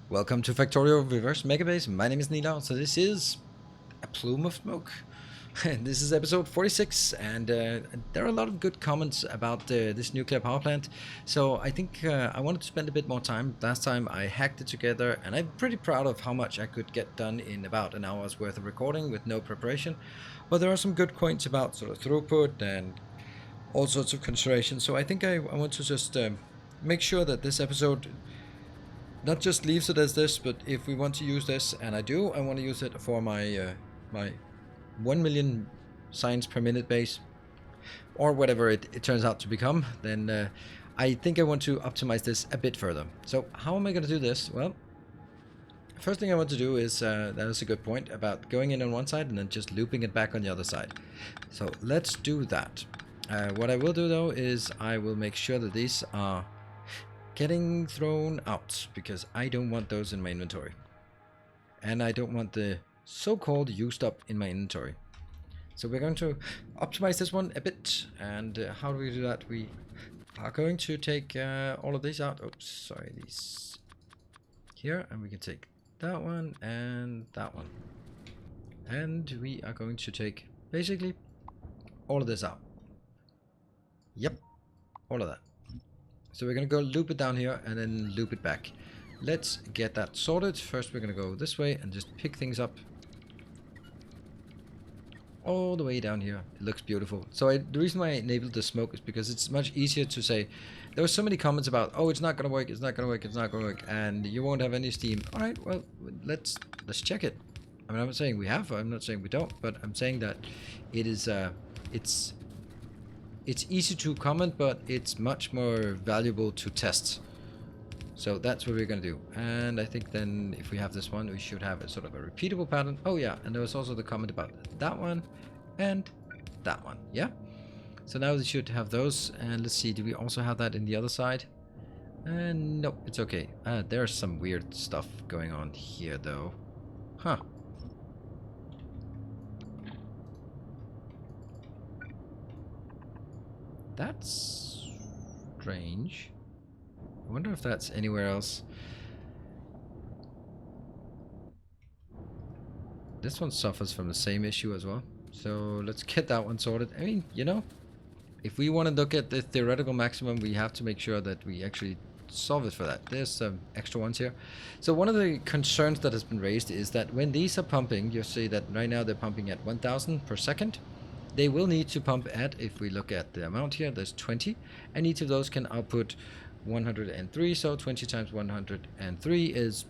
Welcome to Factorio Reverse Megabase. My name is Nila, so this is a plume of smoke. This is episode 46, and there are a lot of good comments about this nuclear power plant. So I think I wanted to spend a bit more time. Last time I hacked it together, and I'm pretty proud of how much I could get done in about an hour's worth of recording with no preparation. But there are some good points about sort of throughput and all sorts of considerations. So I think I want to just make sure that this episode not just leaves it as this, but if we want to use this, and I do, I want to use it for my my 1 million signs per minute base, or whatever it turns out to become, then I think I want to optimize this a bit further. So how am I going to do this? Well, first thing I want to do is, that is a good point, about going in on one side and then just looping it back on the other side. So let's do that. What I will do though is I will make sure that these are getting thrown out, because I don't want those in my inventory, and I don't want the so-called used up in my inventory. So we're going to optimize this one a bit, and how do we do that? We are going to take all of these out. Oops, sorry, these here, and we can take that one and that one, and we are going to take basically all of this out. Yep, all of that. So we're going to go loop it down here and then loop it back. Let's get that sorted. First we're going to go this way and just pick things up all the way down here. It looks beautiful. So the reason why I enabled the smoke is because it's much easier to say. There were so many comments about, oh, it's not going to work, it's not going to work, it's not going to work, and you won't have any steam. Alright, well, let's check it. I mean, I'm not saying we have, I'm not saying we don't, but I'm saying that it is, it's easy to comment, but it's much more valuable to test. So that's what we're going to do. And I think then if we have this one, we should have a sort of a repeatable pattern. Oh yeah, and there was also the comment about that one and that one. Yeah. So now we should have those. And let's see, do we also have that in the other side? Nope, it's okay. There's some weird stuff going on here though. Huh. That's strange. I wonder if that's anywhere else. This one suffers from the same issue as well. So let's get that one sorted. I mean, you know, if we want to look at the theoretical maximum, we have to make sure that we actually solve it for that. There's some extra ones here. So one of the concerns that has been raised is that when these are pumping, you'll see that right now they're pumping at 1000 per second. They will need to pump at, if we look at the amount here, there's 20, and each of those can output 103, so 20 times 103 is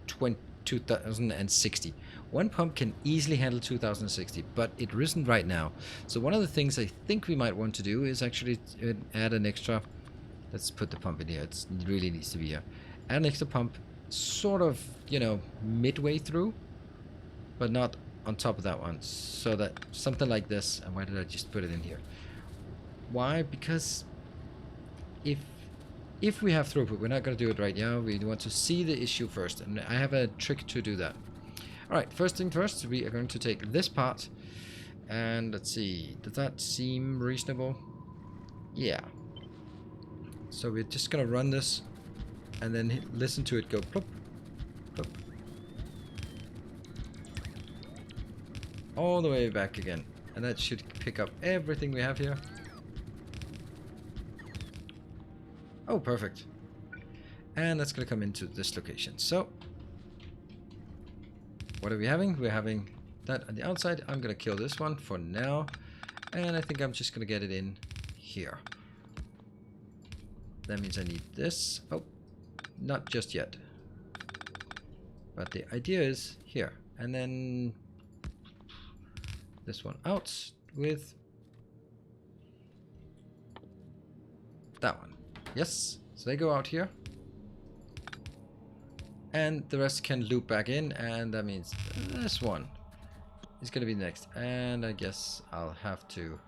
2060. One pump can easily handle 2060, but it isn't right now. So one of the things I think we might want to do is actually add an extra, let's put the pump in here, it really needs to be here. Add an extra pump, sort of, you know, midway through, but not on top of that one, so that something like this. And why did I just put it in here? Why? Because if we have throughput, we're not going to do it right now. We want to see the issue first, and I have a trick to do that. Alright, first thing first, we are going to take this part, and let's see, does that seem reasonable? Yeah. So we're just going to run this and then listen to it go plop, plop, all the way back again, and that should pick up everything we have here. Oh, perfect. And that's gonna come into this location. So what are we having? We're having that on the outside. I'm gonna kill this one for now, and I think I'm just gonna get it in here. That means I need this. Oh, not just yet, but the idea is here, and then this one out with that one. Yes, so they go out here, and the rest can loop back in, and that means this one is gonna be next. And I guess I'll have to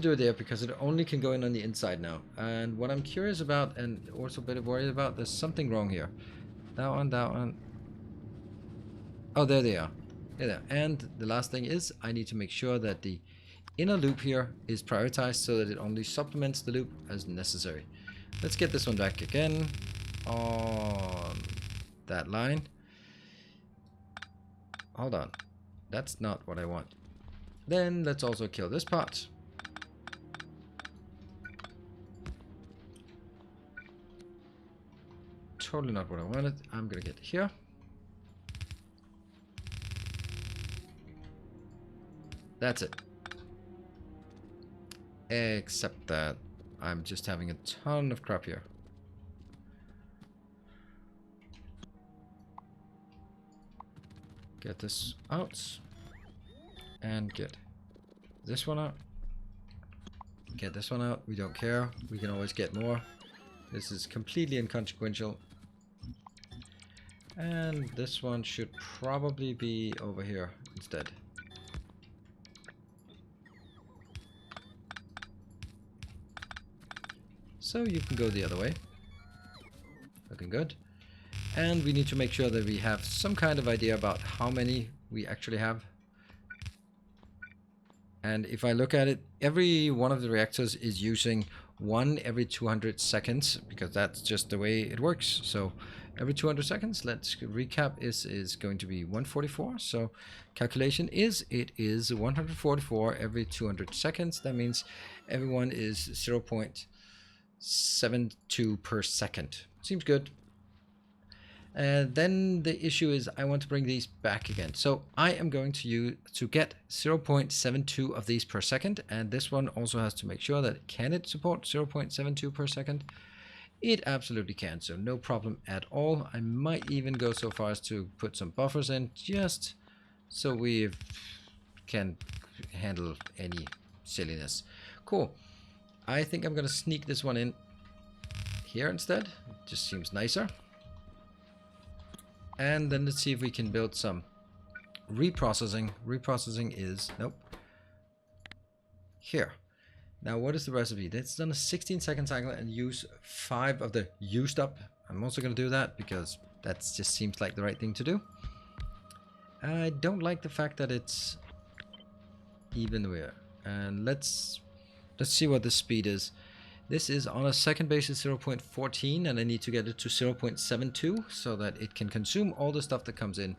do it there, because it only can go in on the inside now. And what I'm curious about, and also a bit worried about, there's something wrong here. That one. Oh, there they are. Yeah, and the last thing is I need to make sure that the inner loop here is prioritized so that it only supplements the loop as necessary. Let's get this one back again on that line. Hold on. That's not what I want. Then let's also kill this part. Totally not what I wanted. I'm gonna get here. That's it. Except that I'm just having a ton of crap here. Get this out. And get this one out. Get this one out. We don't care. We can always get more. This is completely inconsequential. And this one should probably be over here instead. So you can go the other way. Looking good. And we need to make sure that we have some kind of idea about how many we actually have. And if I look at it, every one of the reactors is using 1 every 200 seconds, because that's just the way it works. So every 200 seconds, let's recap, is going to be 144. So calculation is, it is 144 every 200 seconds. That means everyone is 0.72 per second. Seems good. Then the issue is I want to bring these back again. So I am going to get 0.72 of these per second, and this one also has to make sure that can it support 0.72 per second. It absolutely can, so no problem at all. I might even go so far as to put some buffers in just so we can handle any silliness. Cool. I think I'm gonna sneak this one in here instead. It just seems nicer. And then let's see if we can build some reprocessing. Reprocessing is, nope, here. Now what is the recipe? That's done a 16-second cycle and use 5 of the used up. I'm also going to do that because that just seems like the right thing to do. I don't like the fact that it's even weird. And let's see what the speed is. This is on a second basis 0.14, and I need to get it to 0.72 so that it can consume all the stuff that comes in.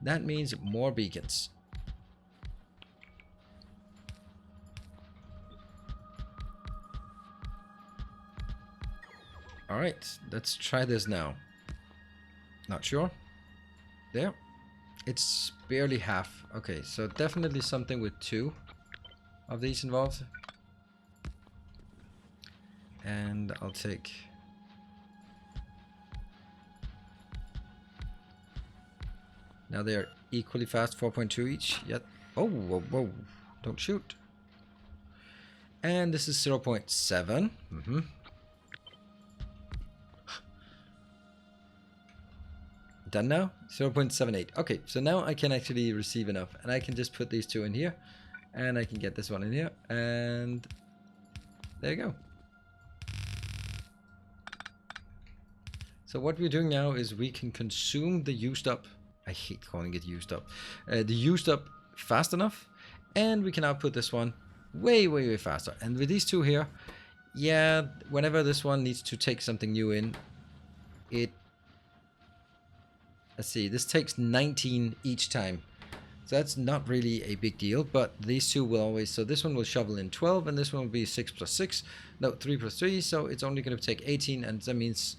That means more beacons. Alright, let's try this now. Not sure. There. It's barely half. Okay, so definitely something with 2 of these involved. And I'll take now they're equally fast, 4.2 each. Yet. Oh, whoa, whoa, don't shoot. And this is 0.7. Done now? 0.78. Okay, so now I can actually receive enough, and I can just put these 2 in here, and I can get this one in here, and there you go. So what we're doing now is we can consume the used up, I hate calling it used up, the used up fast enough, and we can output this one way, way, way faster. And with these 2 here, yeah, whenever this one needs to take something new in, let's see, this takes 19 each time. So that's not really a big deal, but these 2 will always, so this one will shovel in 12, and this one will be 6 plus 6, no, 3 plus 3, so it's only going to take 18, and that means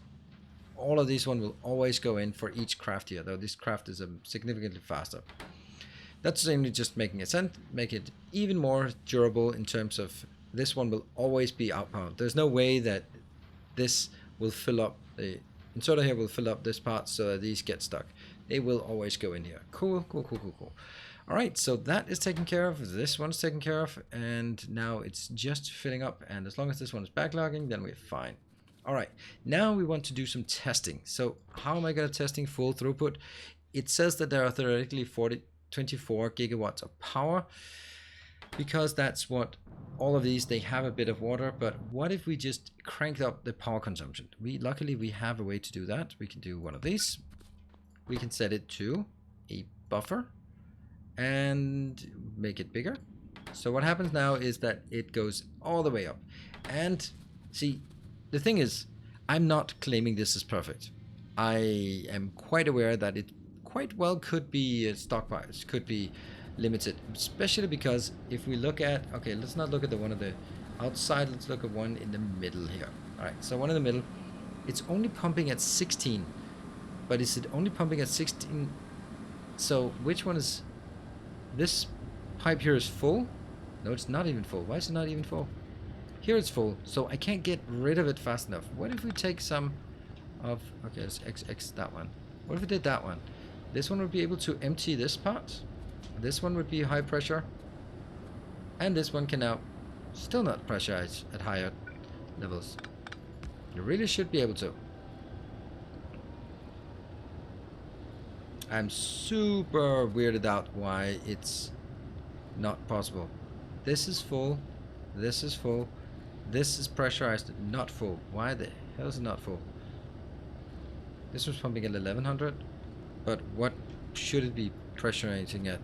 all of these one will always go in for each craft here, though this craft is significantly faster. That's only just making it make it even more durable in terms of this one will always be outbound. There's no way that this will fill up, the inserter here will fill up this part so that these get stuck. They will always go in here. Cool, cool, cool, cool, cool. Alright, so that is taken care of, this one's taken care of, and now it's just filling up, and as long as this one is backlogging, then we're fine. Alright, now we want to do some testing. So how am I going to testing full throughput? It says that there are theoretically 24 gigawatts of power, because that's what all of these, they have a bit of water, but what if we just cranked up the power consumption? Luckily we have a way to do that. We can do one of these. We can set it to a buffer and make it bigger. So what happens now is that it goes all the way up. And see, the thing is, I'm not claiming this is perfect. I am quite aware that it quite well could be stockpiles, could be limited, especially because if we look at, okay, let's not look at the one of the outside, let's look at one in the middle here. All right, so one in the middle, it's only pumping at 16, but is it only pumping at 16? So which one is, this pipe here is full? No, it's not even full. Why is it not even full? Here it's full, so I can't get rid of it fast enough. What if we take some of, okay, let's X that one. What if we did that one? This one would be able to empty this part. This one would be high pressure. And this one can now still not pressurize at higher levels. You really should be able to. I'm super weirded out why it's not possible. This is full. This is full. This is pressurized, not full. Why the hell is it not full? This was pumping at 1100, but what should it be pressurizing at?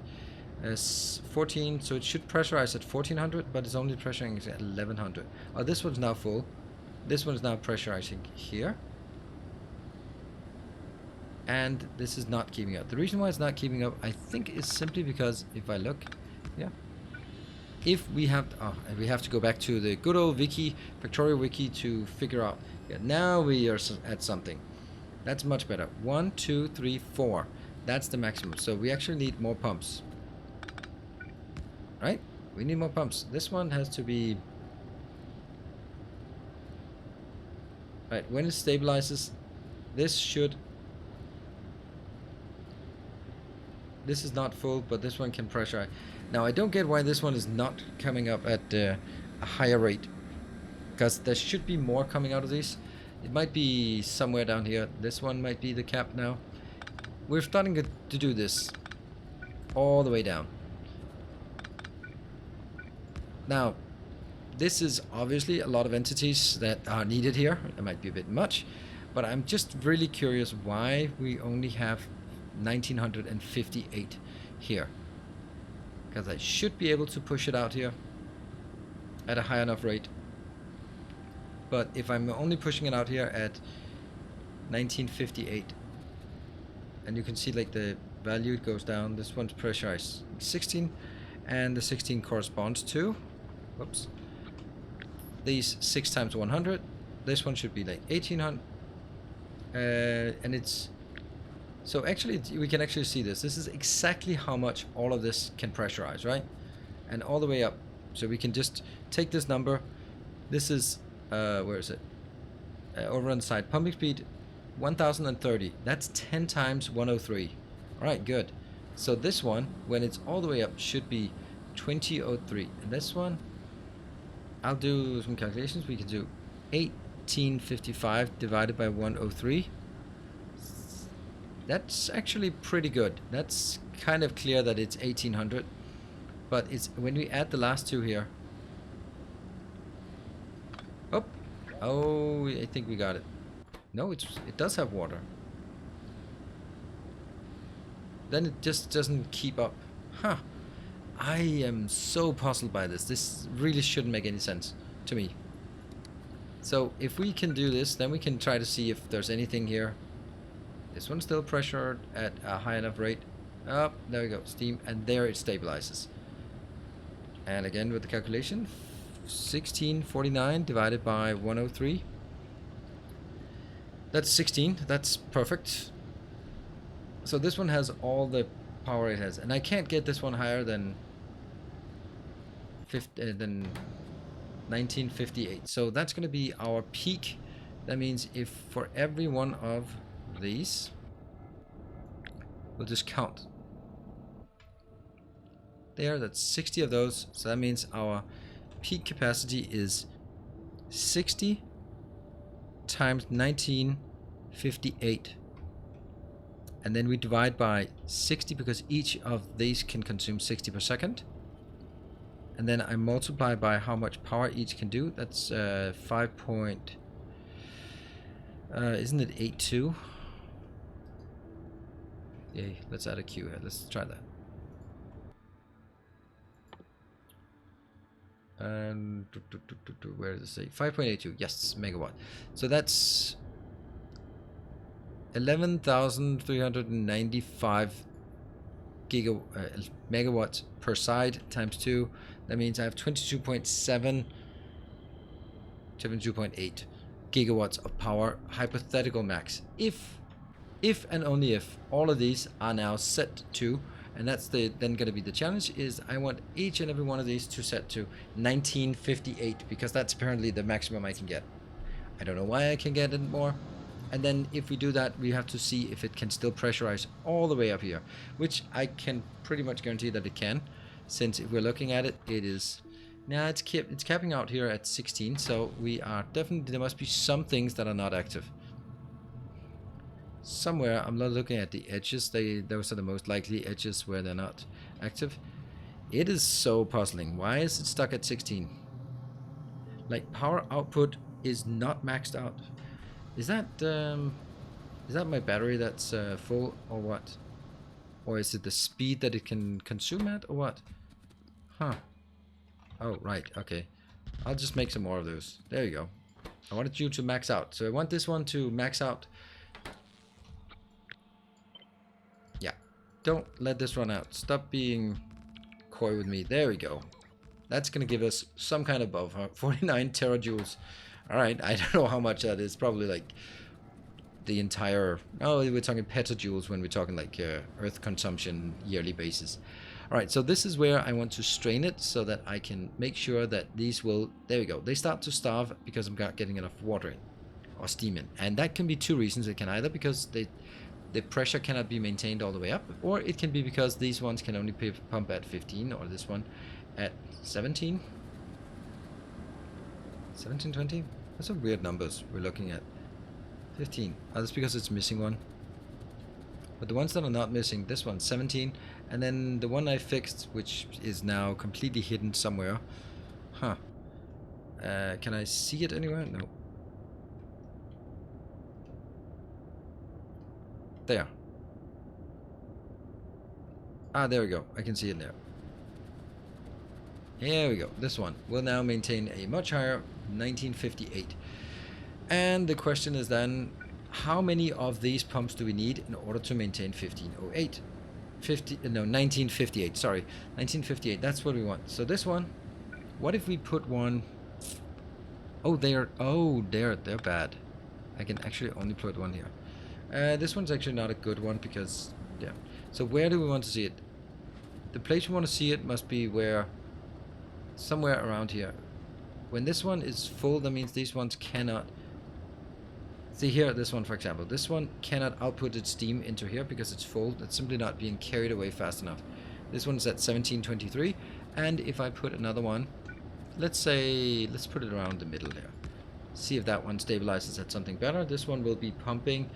14, so it should pressurize at 1400, but it's only pressurizing at 1100. Oh, this one's now full. This one is now pressurizing here. And this is not keeping up. The reason why it's not keeping up, I think, is simply because if I look, yeah, if we have, we have to go back to the good old wiki, Factorio wiki, to figure out, yeah, now we are at something. That's much better. 1, 2, 3, 4. That's the maximum. So we actually need more pumps. Right? We need more pumps. This one has to be... Right, when it stabilizes, this should... This is not full, but this one can pressurize. Now, I don't get why this one is not coming up at a higher rate. Because there should be more coming out of these. It might be somewhere down here. This one might be the cap now. We're starting to do this all the way down. Now, this is obviously a lot of entities that are needed here. It might be a bit much, but I'm just really curious why we only have 1958 here. Because I should be able to push it out here at a high enough rate. But if I'm only pushing it out here at 1958, and you can see like the value goes down, this one's pressurized 16, and the 16 corresponds to, whoops, these 6 times 100. This one should be like 1800, and it's, so actually we can actually see this. This is exactly how much all of this can pressurize, right? And all the way up. So we can just take this number. This is, where is it? Over on the side, pumping speed 1030. That's 10 times 103. Alright, good. So this one, when it's all the way up, should be 2003. And this one, I'll do some calculations. We can do 1855 divided by 103. That's actually pretty good. That's kind of clear that it's 1800. But it's when we add the last two here. Oh, I think we got it. No, it does have water. Then it just doesn't keep up. Huh. I am so puzzled by this. This really shouldn't make any sense to me. So if we can do this, then we can try to see if there's anything here. This one's still pressured at a high enough rate. Oh, there we go. Steam. And there it stabilizes. And again with the calculation. 1649 divided by 103. That's 16. That's perfect. So this one has all the power it has, and I can't get this one higher than 1958. So that's going to be our peak. That means if for every one of these, we'll just count. There, that's 60 of those. So that means our peak capacity is 60 times 1958, and then we divide by 60 because each of these can consume 60 per second, and then I multiply by how much power each can do. That's 5 point, isn't it 82? Yay, let's add a Q here. Let's try that. And where does it say? 5.82, yes, megawatt. So that's 11,395 megawatts per side times 2. That means I have 22.8 gigawatts of power, hypothetical max. If and only if all of these are now set to, and that's then going to be the challenge, is I want each and every one of these to set to 1958, because that's apparently the maximum I can get. I don't know why I can get it more. And then if we do that, we have to see if it can still pressurize all the way up here, which I can pretty much guarantee that it can, since if we're looking at it, it is, now it's capping out here at 16, so we are definitely, there must be some things that are not active. Somewhere, I'm not looking at the edges, those are the most likely edges where they're not active. It is so puzzling. Why is it stuck at 16? Like, power output is not maxed out. Is that my battery that's full, or what? Or is it the speed that it can consume at, or what? Huh. Oh, right, okay. I'll just make some more of those. There you go. I wanted you to max out. So I want this one to max out. Yeah. Don't let this run out. Stop being coy with me. There we go. That's going to give us some kind of buffer. 49 terajoules. Alright, I don't know how much that is. Probably like the entire... Oh, we're talking petajoules when we're talking like Earth consumption yearly basis. Alright, so this is where I want to strain it so that I can make sure that these will... There we go. They start to starve because I'm not getting enough water in. Or steam in. And that can be two reasons. It can either because the pressure cannot be maintained all the way up, or it can be because these ones can only pump at 15, or this one at 17. 17, 20? That's some weird numbers we're looking at. 15. Oh, that's because it's missing one. But the ones that are not missing, this one, 17. And then the one I fixed, which is now completely hidden somewhere. Huh. Can I see it anywhere? No. There. Ah, there we go. I can see it now. Here we go. This one will now maintain a much higher 1958. And the question is then, how many of these pumps do we need in order to maintain 1508? 1958, sorry. 1958, that's what we want. So this one, what if we put one... Oh, they're bad. I can actually only put one here. This one's actually not a good one because, yeah. So where do we want to see it? The place we want to see it must be where... Somewhere around here. When this one is full, that means these ones cannot... See here, this one for example. This one cannot output its steam into here because it's full. It's simply not being carried away fast enough. This one's at 1723. And if I put another one, let's put it around the middle there. See if that one stabilizes at something better. This one will be pumping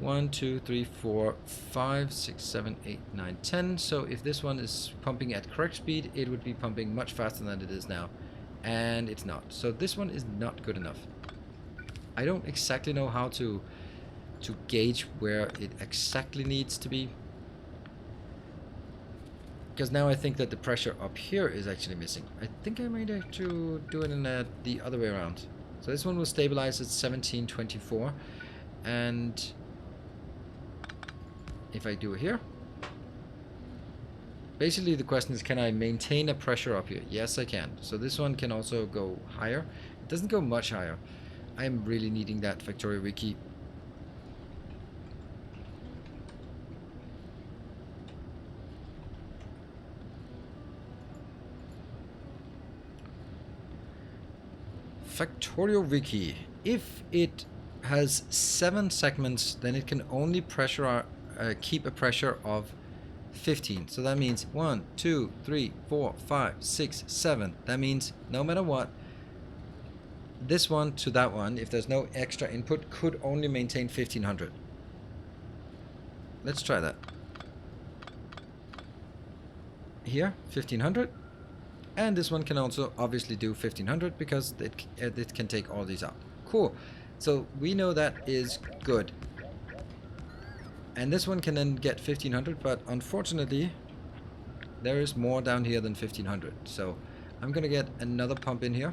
1, 2, 3, 4, 5, 6, 7, 8, 9, 10. So if this one is pumping at correct speed, it would be pumping much faster than it is now. And it's not. So this one is not good enough. I don't exactly know how to gauge where it exactly needs to be. Because now I think that the pressure up here is actually missing. I think I might have to do it in the other way around. So this one will stabilize at 1724. And if I do it here, basically the question is, can I maintain a pressure up here? Yes, I can. So this one can also go higher. It doesn't go much higher. I'm really needing that Factorio wiki. Factorio wiki. If it has 7 segments, then it can only keep a pressure of 15. So that means 1, 2, 3, 4, 5, 6, 7. That means no matter what, this one to that one, if there's no extra input, could only maintain 1500. Let's try that. Here, 1500. And this one can also obviously do 1500 because it can take all these out. Cool. So we know that is good. And this one can then get 1500, but unfortunately there is more down here than 1500. So I'm gonna get another pump in here.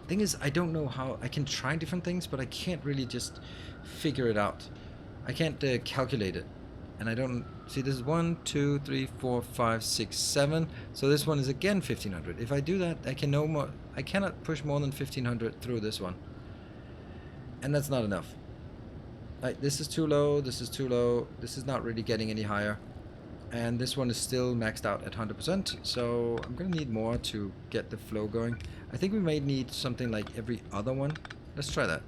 Thing is, I don't know how. I can try different things, but I can't really just figure it out. I can't calculate it. And I don't see, this is 1, 2, 3, 4, 5, 6, 7. So this one is again 1500. If I do that, I can no more. I cannot push more than 1500 through this one, and that's not enough. Like, this is too low. This is too low. This is not really getting any higher, and this one is still maxed out at 100%. So I'm gonna need more to get the flow going. I think we may need something like every other one. Let's try that.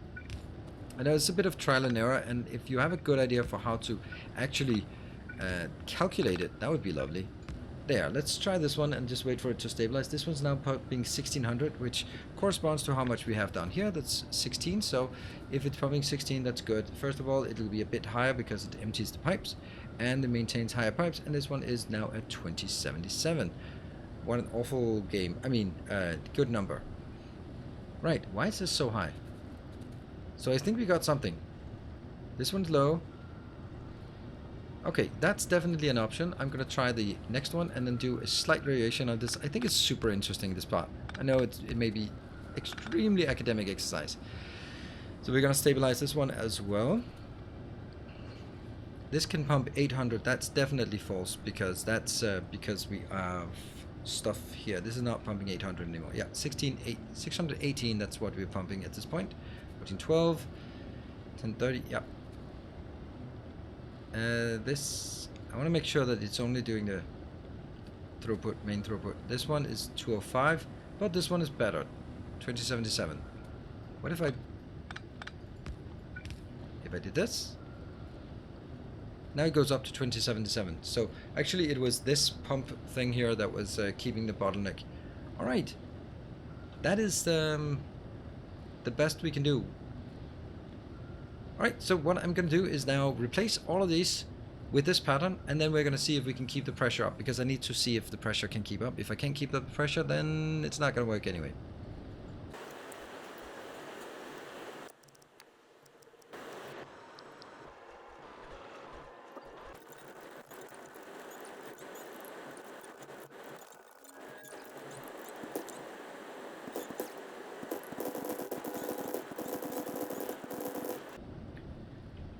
I know it's a bit of trial and error, and if you have a good idea for how to actually calculate it, that would be lovely. There, let's try this one and just wait for it to stabilize. This one's now pumping 1600, which corresponds to how much we have down here. That's 16, so if it's pumping 16, that's good. First of all, it'll be a bit higher because it empties the pipes, and it maintains higher pipes, and this one is now at 2077. What an awful game. I mean, good number. Right, why is this so high? So I think we got something. This one's low. Okay, that's definitely an option. I'm gonna try the next one and then do a slight variation on this. I think it's super interesting, this part. I know it may be extremely academic exercise. So we're gonna stabilize this one as well. This can pump 800. That's definitely false because that's because we have stuff here. This is not pumping 800 anymore. Yeah, 618. That's what we're pumping at this point. 1412, 1030. Yeah. This, I want to make sure that it's only doing the throughput, main throughput. This one is 205, but this one is better, 2077. What if I did this? Now it goes up to 2077. So actually it was this pump thing here that was keeping the bottleneck. All right, that is the best we can do. Alright, so what I'm going to do is now replace all of these with this pattern, and then we're going to see if we can keep the pressure up, because I need to see if the pressure can keep up. If I can't keep up the pressure, then it's not going to work anyway.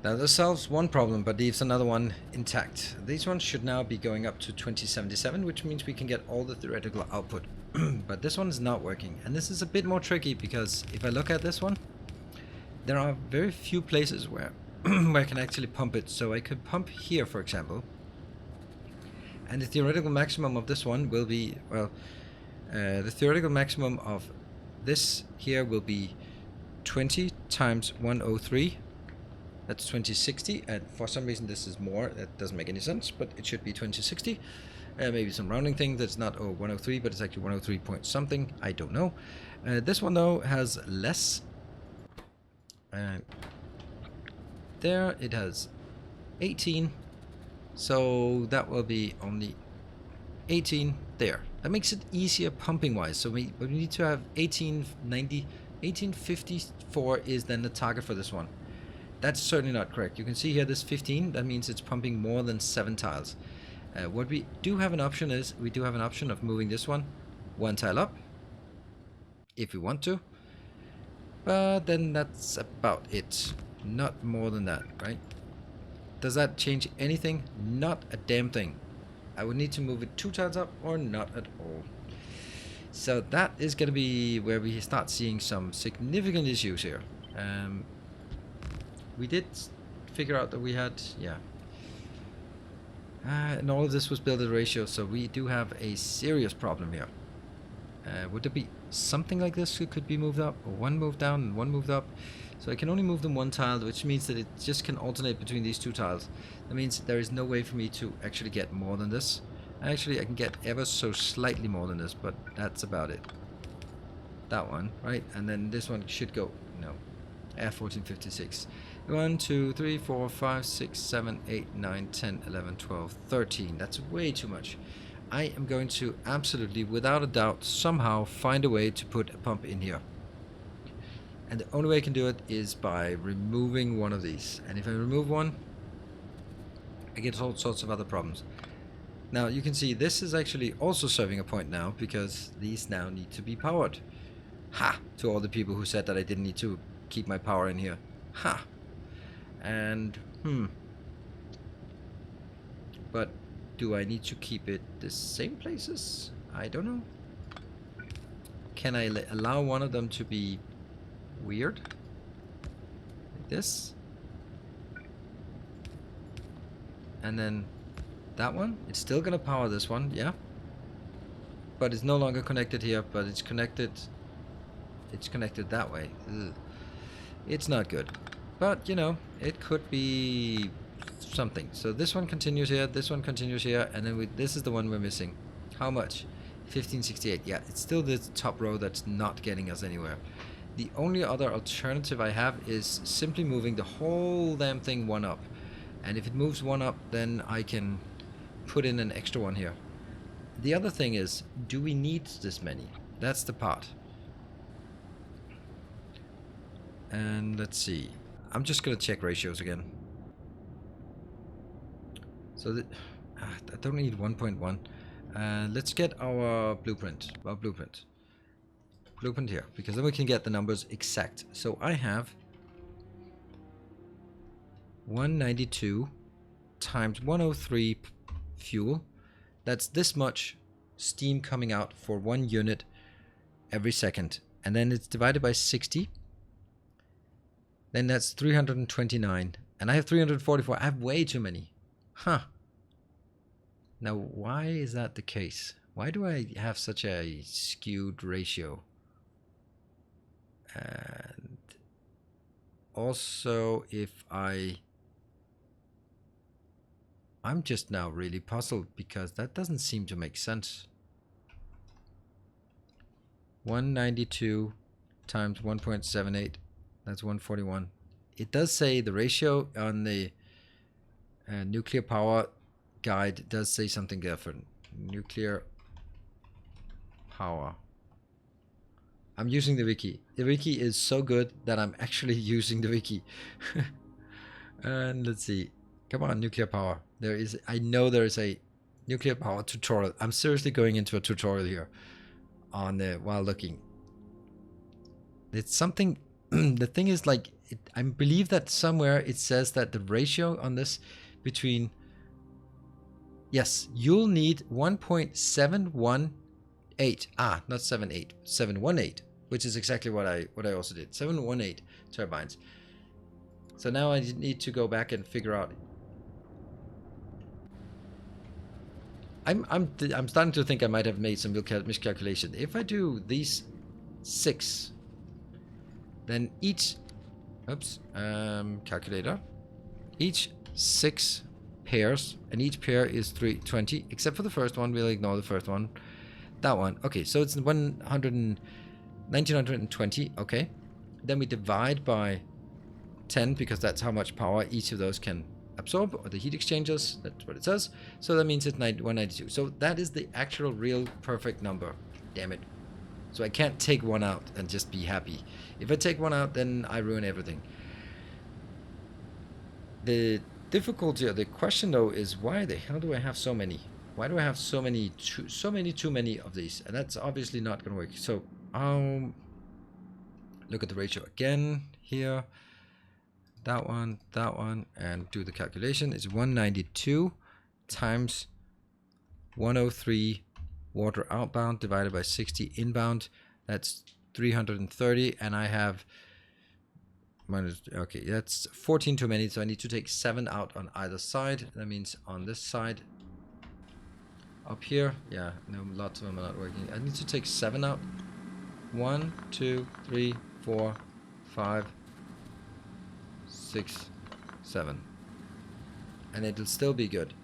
Now this solves one problem but leaves another one intact. These ones should now be going up to 2077, which means we can get all the theoretical output. But this one is not working, and this is a bit more tricky because if I look at this one, there are very few places where where I can actually pump it. So I could pump here, for example, and the theoretical maximum of this one will be, well, the theoretical maximum of this here will be 20 times 103. That's 2060, and for some reason this is more. That doesn't make any sense, but it should be 2060. Maybe some rounding thing that's not 103, but it's actually 103 point something. I don't know. This one though has less. There it has 18, so that will be only 18 there. That makes it easier pumping wise. So we need to have 1890, 1854 is then the target for this one. That's certainly not correct. You can see here this 15, that means it's pumping more than 7 tiles. What we do have an option is, we do have an option of moving this one tile up, if we want to. But then that's about it. Not more than that, right? Does that change anything? Not a damn thing. I would need to move it 2 tiles up or not at all. So that is going to be where we start seeing some significant issues here. We did figure out that we had, yeah. And all of this was built at ratio, so we do have a serious problem here. Would there be something like this that could be moved up, or one moved down and one moved up? So I can only move them 1 tile, which means that it just can alternate between these 2 tiles. That means there is no way for me to actually get more than this. Actually, I can get ever so slightly more than this, but that's about it. That one, right? And then this one should go, no, F1456. 1, 2, 3, 4, 5, 6, 7, 8, 9, 10, 11, 12, 13. That's way too much. I am going to absolutely, without a doubt, somehow find a way to put a pump in here. And the only way I can do it is by removing one of these. And if I remove one, I get all sorts of other problems. Now you can see this is actually also serving a point now, because these now need to be powered. Ha! To all the people who said that I didn't need to keep my power in here. Ha! And, But do I need to keep it the same places? I don't know. Can I allow one of them to be weird? Like this? And then that one? It's still gonna power this one, yeah? But it's no longer connected here, but it's connected that way. Ugh. It's not good. But, you know, it could be something. So this one continues here, this one continues here, and then this is the one we're missing. How much? 1568. Yeah, it's still the top row that's not getting us anywhere. The only other alternative I have is simply moving the whole damn thing one up. And if it moves one up, then I can put in an extra one here. The other thing is, do we need this many? That's the part. And let's see. I'm just gonna check ratios again. So that I don't need 1.1. Let's get our blueprint. Blueprint here, because then we can get the numbers exact. So I have 192 times 103 fuel. That's this much steam coming out for 1 unit every second. And then it's divided by 60. Then that's 329. And I have 344. I have way too many. Huh. Now, why is that the case? Why do I have such a skewed ratio? And also, if I'm just now really puzzled because that doesn't seem to make sense. 192 times 1.78, that's 141. It does say the ratio on the nuclear power guide does say something different. Nuclear power. I'm using the wiki. The wiki is so good that I'm actually using the wiki. And let's see. Come on, nuclear power. I know there is a nuclear power tutorial. I'm seriously going into a tutorial here on while looking. It's something. The thing is, like, I believe that somewhere it says that the ratio on this between. Yes, you'll need 1.718. Not 78. 718, which is exactly what I also did. 718 turbines. So now I need to go back and figure out. I'm starting to think I might have made some miscalculation. If I do these 6, then each, calculator, each 6 pairs, and each pair is 320, except for the first one. We'll ignore the first one. That one. Okay, so it's 1920. Okay, then we divide by 10 because that's how much power each of those can absorb, or the heat exchangers. That's what it says. So that means it's 192. So that is the actual real perfect number. Damn it. So I can't take one out and just be happy. If I take one out, then I ruin everything. The difficulty, or the question though, is why the hell do I have so many? Why do I have so many too many of these? And that's obviously not going to work. So I'll look at the ratio again here. That one, and do the calculation. It's 192 times 103 water outbound divided by 60 inbound. That's 330, and I have minus. Okay, that's 14 too many, so I need to take 7 out on either side. That means on this side, up here, yeah, no, lots of them are not working. I need to take 7 out. 1, 2, 3, 4, 5, 6, 7, and it'll still be good.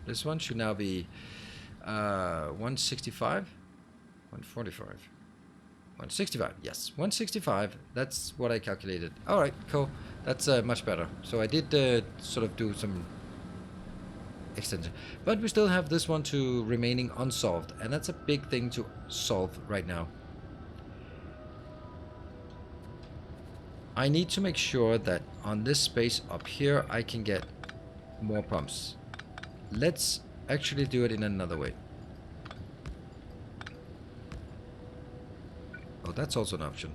This one should now be 165, 145, 165. Yes, 165. That's what I calculated. All right, cool. That's much better. So I did sort of do some extension, but we still have this one to remaining unsolved, and that's a big thing to solve right now. I need to make sure that on this space up here I can get more pumps. Let's actually do it in another way. Oh, output. That's also an option.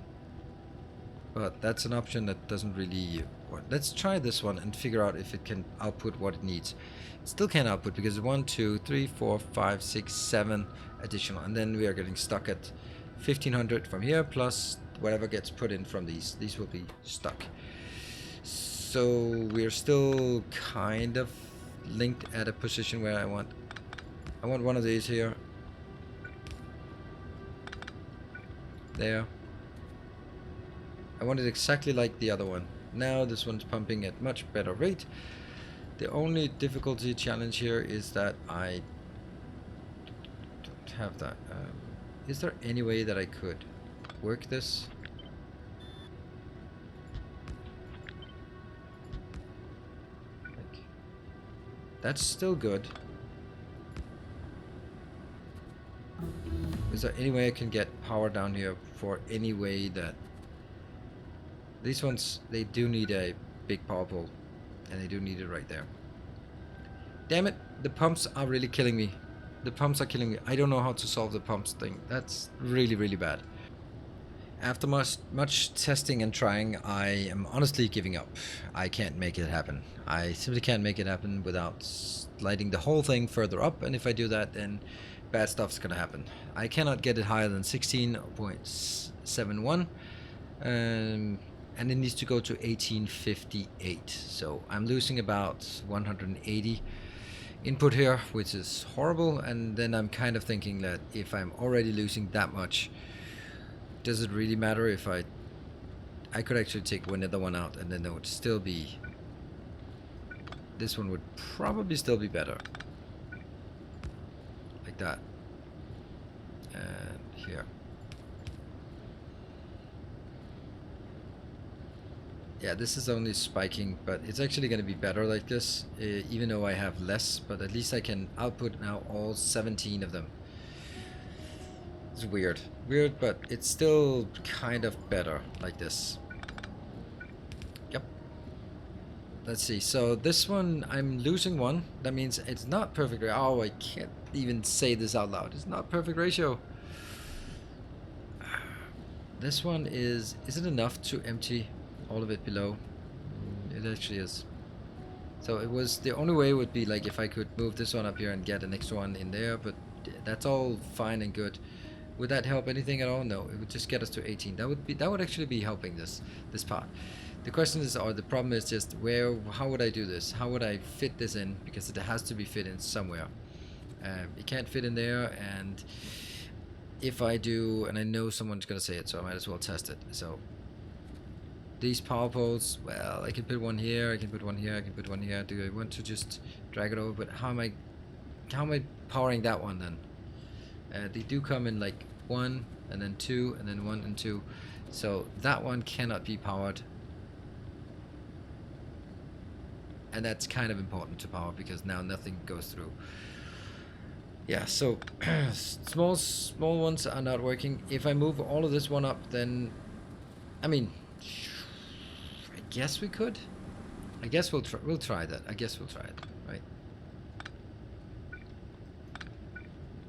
But that's an option that doesn't really... Let's try this one and figure out if it can output what it needs. It still can't output because 1, 2, 3, 4, 5, 6, 7 additional. And then we are getting stuck at 1500 from here plus whatever gets put in from these. These will be stuck. So we're still kind of linked at a position where I want one of these here. There. I want it exactly like the other one. Now this one's pumping at much better rate. The only difficulty challenge here is that I don't have that. Is there any way that I could work this? Like, that's still good. Is there any way I can get power down here for any way that... These ones, they do need a big power pole, and they do need it right there. Damn it, the pumps are really killing me. The pumps are killing me. I don't know how to solve the pumps thing. That's really, really bad. After much testing and trying, I am honestly giving up. I can't make it happen. I simply can't make it happen without sliding the whole thing further up, and if I do that, then bad stuff's gonna happen. I cannot get it higher than 16.71. And it needs to go to 1858. So I'm losing about 180 input here, which is horrible. And then I'm kind of thinking that if I'm already losing that much, does it really matter if I could actually take one other one out and then there would still be... This one would probably still be better. Like that. And here. Yeah, this is only spiking, but it's actually going to be better like this, even though I have less, but at least I can output now all 17 of them. It's weird. Weird, but it's still kind of better like this. Yep. Let's see. So this one, I'm losing one. That means it's not perfect. Oh, I can't even say this out loud. It's not perfect ratio. This one is it enough to empty all of it below? It actually is. So it was, the only way would be like if I could move this one up here and get an extra one in there, but that's all fine and good. Would that help anything at all? No, it would just get us to 18. That would actually be helping this part. The question is, or the problem is just how would I do this? How would I fit this in? Because it has to be fit in somewhere. It can't fit in there, and if I do, and I know someone's gonna say it, so I might as well test it. So these power poles, well, I can put one here, I can put one here, I can put one here. Do I want to just drag it over? But how am I powering that one then? They do come in like 1 and then 2 and then 1 and 2. So that one cannot be powered. And that's kind of important to power because now nothing goes through. Yeah, so small ones are not working. If I move all of this one up, then I mean, I guess we could. I guess we'll try that. I guess we'll try it, right?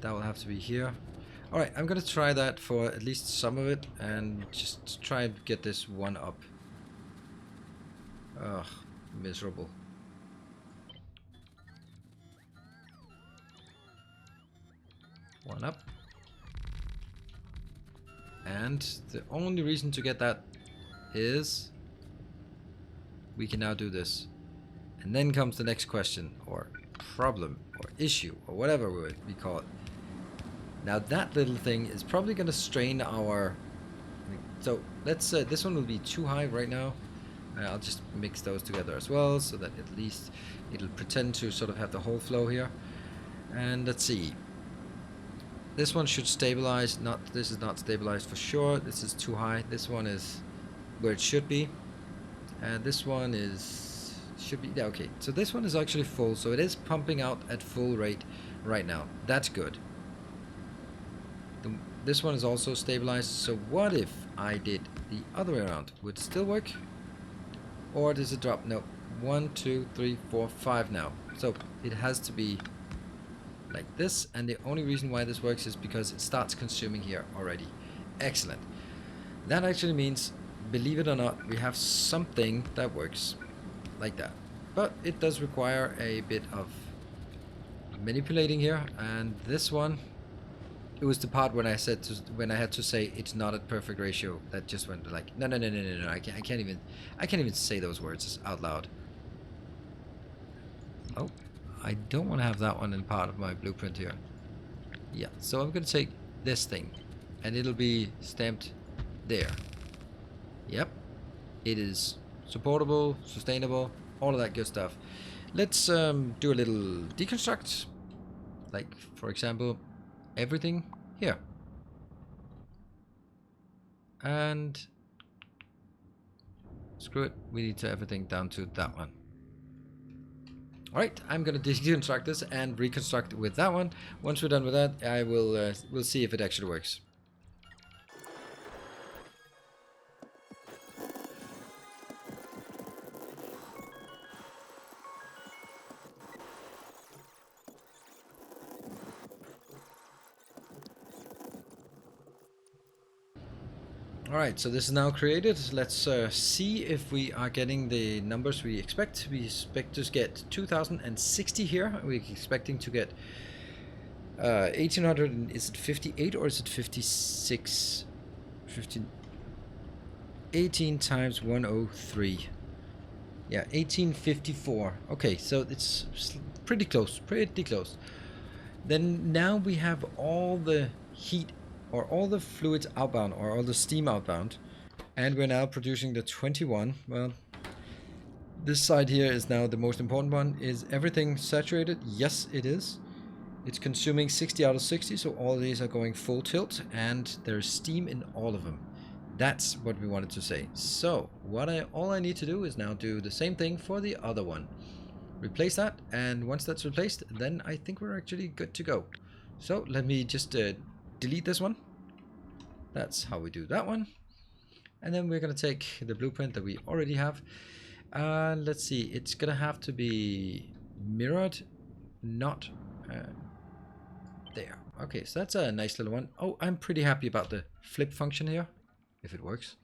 That will have to be here. All right, I'm gonna try that for at least some of it and just try and get this one up. Ugh, miserable. One up. And the only reason to get that is we can now do this. And then comes the next question, or problem, or issue, or whatever we call it. Now that little thing is probably going to strain our... So let's this one will be too high right now. I'll just mix those together as well, so that at least it'll pretend to sort of have the whole flow here. And let's see. This one should stabilize. This is not stabilized for sure. This is too high. This one is where it should be. And this one should be, yeah, okay. So this one is actually full, so it is pumping out at full rate right now. That's good. This one is also stabilized. So what if I did the other way around? Would it still work? Or does it drop? No. 1, 2, 3, 4, 5 now. So it has to be like this, and the only reason why this works is because it starts consuming here already. Excellent. That actually means, believe it or not, we have something that works like that. But it does require a bit of manipulating here, and this one, it was the part when I said when I had to say it's not at perfect ratio, that just went like no, I can't even say those words out loud. Oh, I don't want to have that one in part of my blueprint here. Yeah, so I'm gonna take this thing and it'll be stamped there. Yep, it is supportable, sustainable, all of that good stuff. Let's do a little deconstruct, like for example everything here, and screw it, we need to everything down to that one. Alright, I'm gonna deconstruct this and reconstruct with that one. Once we're done with that, I will we'll see if it actually works. Alright, so this is now created. Let's see if we are getting the numbers we expect. We expect to get 2060 here. We're expecting to get 1800, is it 58 or is it 56? 15, 18 times 103. Yeah, 1854. Okay, so it's pretty close, pretty close. Then now we have all the heat or all the fluids outbound or all the steam outbound, and we're now producing the 21. Well, this side here is now the most important one. Is everything saturated? Yes, it is. It's consuming 60 out of 60, so all of these are going full tilt, and there's steam in all of them. That's what we wanted to say. So all I need to do is now do the same thing for the other one. Replace that, and once that's replaced, then I think we're actually good to go. So let me just delete this one. That's how we do that one. And then we're gonna take the blueprint that we already have. Let's see, it's gonna have to be mirrored, not there. Okay, so that's a nice little one. Oh, I'm pretty happy about the flip function here, if it works.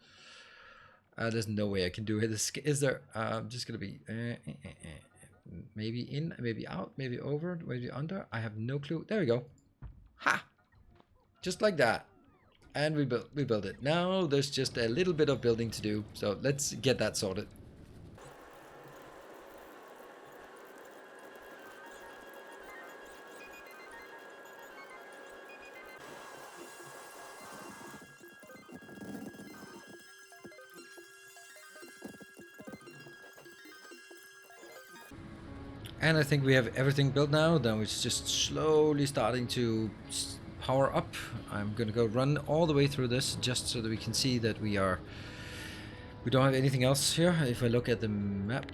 There's no way I can do it. Is there? Just gonna be maybe in, maybe out, maybe over, maybe under. I have no clue. There we go. Ha! Just like that. And we built it. Now there's just a little bit of building to do. So let's get that sorted. And I think we have everything built now. Now it's just slowly starting to power up. I'm gonna go run all the way through this just so that we can see that we don't have anything else here. If I look at the map,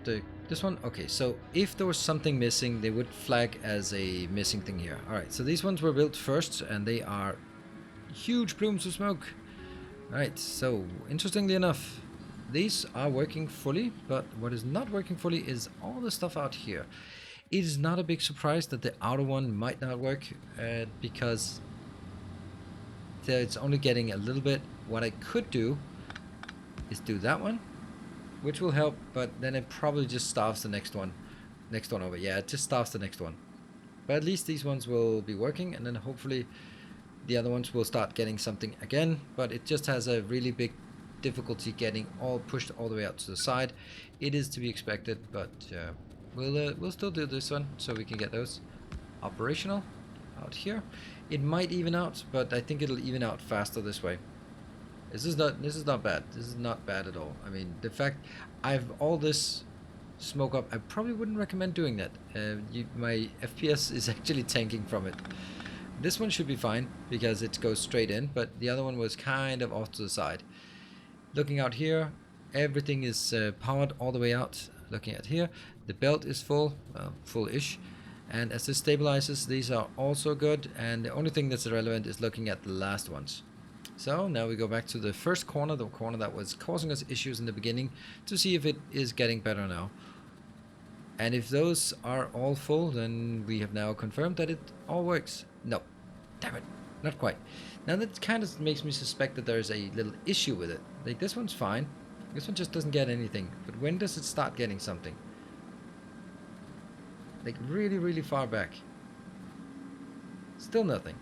this one, okay, so if there was something missing, they would flag as a missing thing here. Alright, so these ones were built first and they are huge plumes of smoke. Alright, so interestingly enough, these are working fully, but what is not working fully is all the stuff out here. It is not a big surprise that the outer one might not work because it's only getting a little bit. What I could do is do that one, which will help, but then it probably just starves the next one over. Yeah, it just starves the next one. But at least these ones will be working, and then hopefully the other ones will start getting something again, but it just has a really big difficulty getting all pushed all the way out to the side. It is to be expected, but we'll still do this one so we can get those operational out here. It might even out, but I think it'll even out faster this way. This is not bad. This is not bad at all. I mean, the fact I've all this smoke up, I probably wouldn't recommend doing that. My FPS is actually tanking from it. This one should be fine because it goes straight in, but the other one was kind of off to the side. Looking out here, everything is powered all the way out. Looking at here, the belt is full, full-ish. And as this stabilizes, these are also good. And the only thing that's irrelevant is looking at the last ones. So now we go back to the first corner, the corner that was causing us issues in the beginning, to see if it is getting better now. And if those are all full, then we have now confirmed that it all works. No, damn it. Not quite. Now that kind of makes me suspect that there's a little issue with it. Like this one's fine. This one just doesn't get anything. But when does it start getting something? Like really, really far back. Still nothing.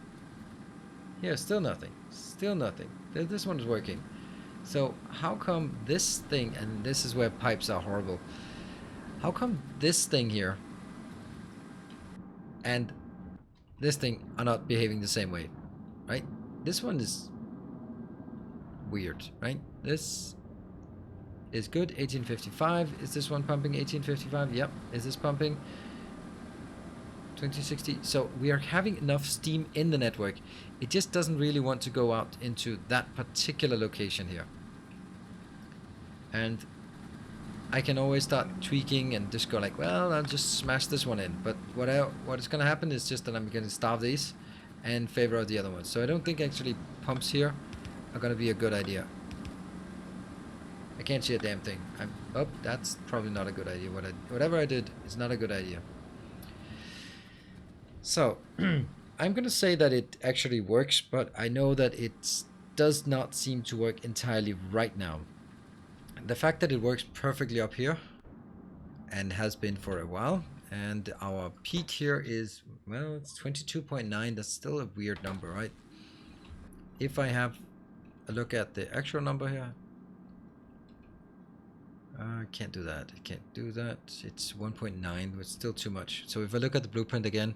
Here, still nothing. Still nothing. This one is working. So how come this thing, and this is where pipes are horrible. How come this thing here and this thing are not behaving the same way? Right? This one is weird, right? This is good. 1855. Is this one pumping 1855? Yep. Is this pumping 2060? So we are having enough steam in the network. It just doesn't really want to go out into that particular location here. And I can always start tweaking and just go like, well, I'll just smash this one in. But what is going to happen is just that I'm going to starve these and favor out the other ones. So I don't think actually pumps here are going to be a good idea. I can't see a damn thing. Oh, that's probably not a good idea. Whatever I did is not a good idea. So I'm going to say that it actually works, but I know that it does not seem to work entirely right now. The fact that it works perfectly up here and has been for a while, and our peak here is, well, it's 22.9. That's still a weird number, right? If I have a look at the actual number here, I can't do that. I can't do that. It's 1.9, but still too much. So if I look at the blueprint again,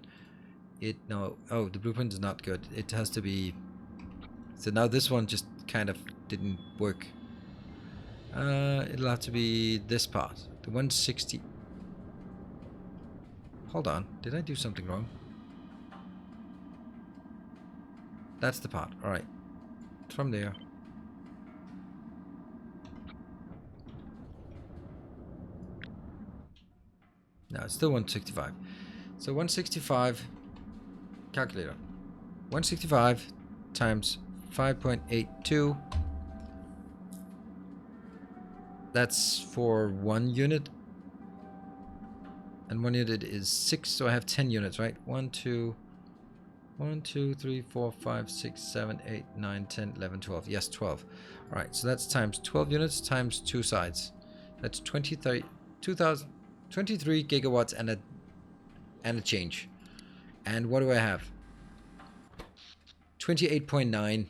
oh, the blueprint is not good. It has to be, so now this one just kind of didn't work. It'll have to be this part, the 160. Hold on, did I do something wrong? That's the part. All right, from there. No, it's still 165. So 165, calculator. 165 times 5.82. That's for 1 unit. And 1 unit is 6, so I have 10 units, right? 1, 2, 3, 4, 5, 6, 7, 8, 9, 10, 11, 12. Yes, 12. All right, so that's times 12 units times 2 sides. That's 23 gigawatts and a change. And what do I have? 28.9.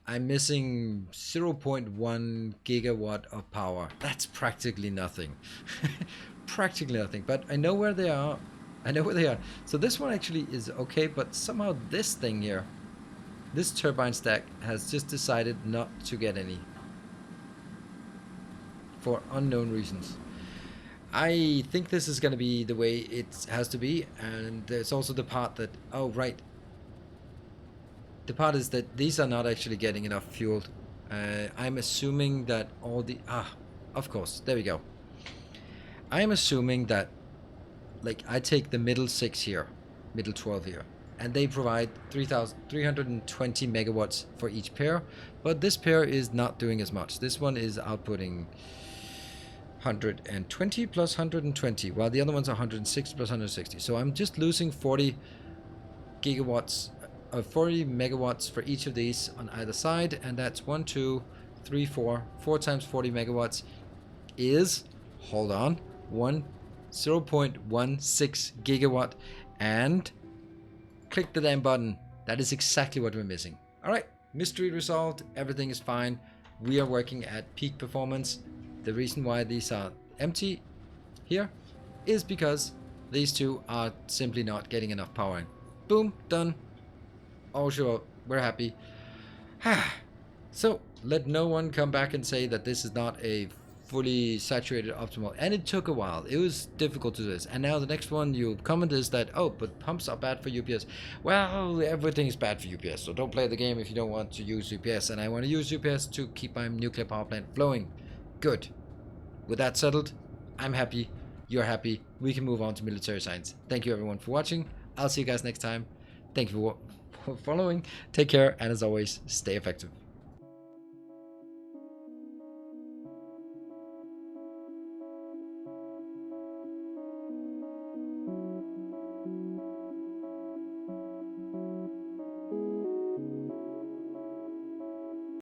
I'm missing 0.1 gigawatt of power. That's practically nothing. Practically nothing. But I know where they are. I know where they are. So this one actually is okay, but somehow this thing here, this turbine stack, has just decided not to get any. For unknown reasons. I think this is going to be the way it has to be. And there's also the part that, oh right, the part is that these are not actually getting enough fuel. I'm assuming that all the... of course, there we go. I'm assuming that, like, I take the middle 6 here, middle 12 here, and they provide 320 megawatts for each pair, but this pair is not doing as much. This one is outputting 120 plus 120, while the other ones are 106 plus 160. So I'm just losing 40 gigawatts, 40 megawatts for each of these on either side, and that's 1, 2, 3, 4 times 40 megawatts is, hold on, 0.16 gigawatt, and click the damn button. That is exactly what we're missing. All right, mystery resolved. Everything is fine. We are working at peak performance. The reason why these are empty here is because these two are simply not getting enough power in. Boom, done. Oh sure, we're happy. So let no one come back and say that this is not a fully saturated optimal, and it took a while. It was difficult to do this, and now the next one you comment is that, oh, but pumps are bad for UPS. Well, everything is bad for UPS, so don't play the game if you don't want to use UPS, and I want to use UPS to keep my nuclear power plant flowing. Good. With that settled, I'm happy, you're happy, we can move on to military science. Thank you everyone for watching. I'll see you guys next time. Thank you for following. Take care, and as always, stay effective.